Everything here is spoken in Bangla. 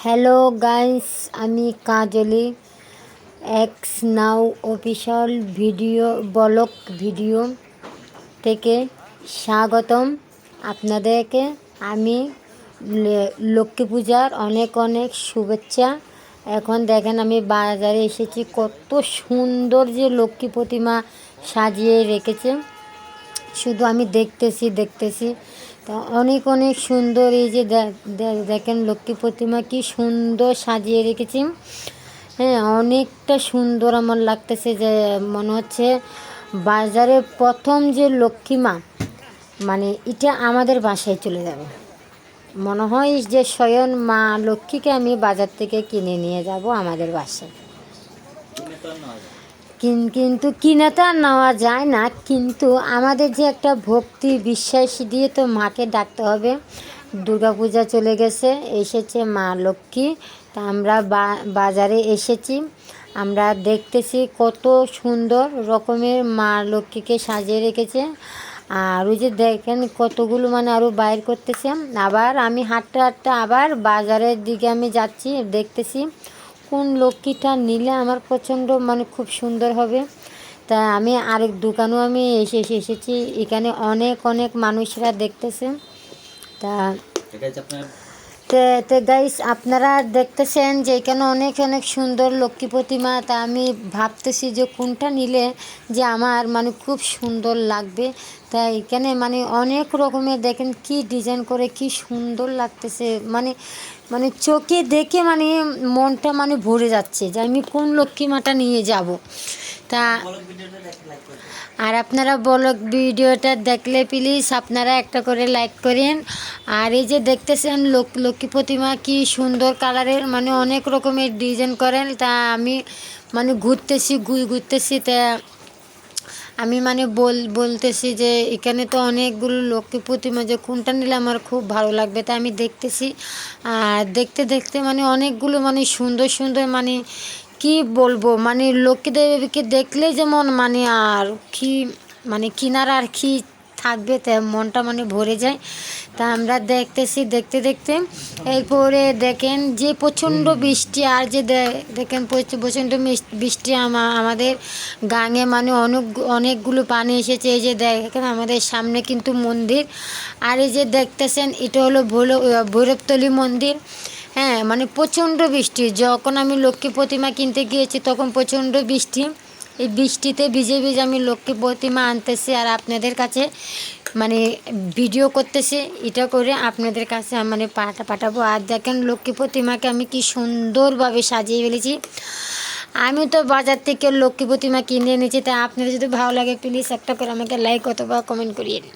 হ্যালো গাইস, আমি কাজলি এক্স নাও অফিসিয়াল ব্লগ ভিডিও থেকে স্বাগতম আপনাদেরকে। আমি লক্ষ্মী পূজার অনেক অনেক শুভেচ্ছা। এখন দেখেন আমি বাজারে এসেছি, কত সুন্দর যে লক্ষ্মী প্রতিমা সাজিয়ে রেখেছে, শুধু আমি দেখতেছি তা অনেক অনেক সুন্দর। এই যে দেখেন লক্ষ্মী প্রতিমা কি সুন্দর সাজিয়ে রেখেছি। হ্যাঁ, অনেকটা সুন্দর আমার লাগতেছে, যে মনে হচ্ছে বাজারে প্রথম যে লক্ষ্মী মা, মানে এটা আমাদের বাসায় চলে যাবে। মনে হয় যে স্বয়ং মা লক্ষ্মীকে আমি বাজার থেকে কিনে নিয়ে যাব আমাদের বাসায়। কিন্তু কিনে তো আর নেওয়া যায় না, কিন্তু আমাদের যে একটা ভক্তি বিশ্বাস দিয়ে তো মাকে ডাকতে হবে। দুর্গাপূজা চলে গেছে, এসেছে মা লক্ষ্মী, তা আমরা বাজারে এসেছি। আমরা দেখতেছি কত সুন্দর রকমের মা লক্ষ্মীকে সাজিয়ে রেখেছে। আর ওই যে দেখেন কতগুলো মানে আরও বাইর করতেছে। আবার আমি হাঁটতে হাঁটতে আবার বাজারের দিকে আমি যাচ্ছি, দেখতেছি কোন লক্ষ্মীটা নিলে আমার প্রচণ্ড মানে খুব সুন্দর হবে। তা আমি আরেক দোকানেও আমি এসেছি, এখানে অনেক অনেক মানুষরা দেখতেছে। তা তো গাইস, আপনারা দেখতেছেন যে এখানে অনেক অনেক সুন্দর লক্ষ্মী প্রতিমা। তা আমি ভাবতেছি যে কোনটা নিলে যে আমার মানে খুব সুন্দর লাগবে। তাই এখানে মানে অনেক রকমের দেখেন কি ডিজাইন করে কি সুন্দর লাগতেছে, মানে মানে চোখে দেখে মানে মনটা মানে ভরে যাচ্ছে যে আমি কোন লক্ষ্মী মাটা নিয়ে যাব। তা আর আপনারা ব্লগ ভিডিওটা দেখলে প্লিজ আপনারা একটা করে লাইক করেন। আর এই যে দেখতেছেন লক্ষ্মী প্রতিমা কি সুন্দর কালারের, মানে অনেক রকমের ডিজাইন করেন। তা আমি মানে ঘুরতেছি তা আমি মানে বলতেছি যে এখানে তো অনেকগুলো লক্ষ্মী প্রতিমা, যে কোনটা নিলে আমার খুব ভালো লাগবে। তা আমি দেখতেছি, আর দেখতে মানে অনেকগুলো মানে সুন্দর সুন্দর, মানে কি বলবো, মানে লক্ষ্মী দেবীকে দেখলে যেমন মানে আর কি মানে কিনার আর কি থাকবে, তা মনটা মানে ভরে যায়। তা আমরা দেখতেছি দেখতে এরপরে দেখেন যে প্রচণ্ড বৃষ্টি, আর যে দেখেন প্রচণ্ড বৃষ্টি আমাদের গাঙে মানে অনেকগুলো পানি এসেছে। এই যে দেখেন আমাদের সামনে কিন্তু মন্দির, আর এই যে দেখতেছেন এটা হলো ভৈরবতলী মন্দির। হ্যাঁ, মানে প্রচণ্ড বৃষ্টি, যখন আমি লক্ষ্মী প্রতিমা কিনতে গিয়েছি তখন প্রচণ্ড বৃষ্টি। এই বৃষ্টিতে ভিজে আমি লক্ষ্মী প্রতিমা আনতেছি আর আপনাদের কাছে মানে ভিডিও করতেছি, এটা করে আপনাদের কাছে মানে পাঠাবো। আর দেখেন লক্ষ্মী প্রতিমাকে আমি কি সুন্দরভাবে সাজিয়ে ফেলেছি। আমি তো বাজার থেকে লক্ষ্মী প্রতিমা কিনে এনেছি। তা আপনাদের যদি ভালো লাগে প্লিজ একটা করে আমাকে লাইক অথবা কমেন্ট করিয়ে দিন।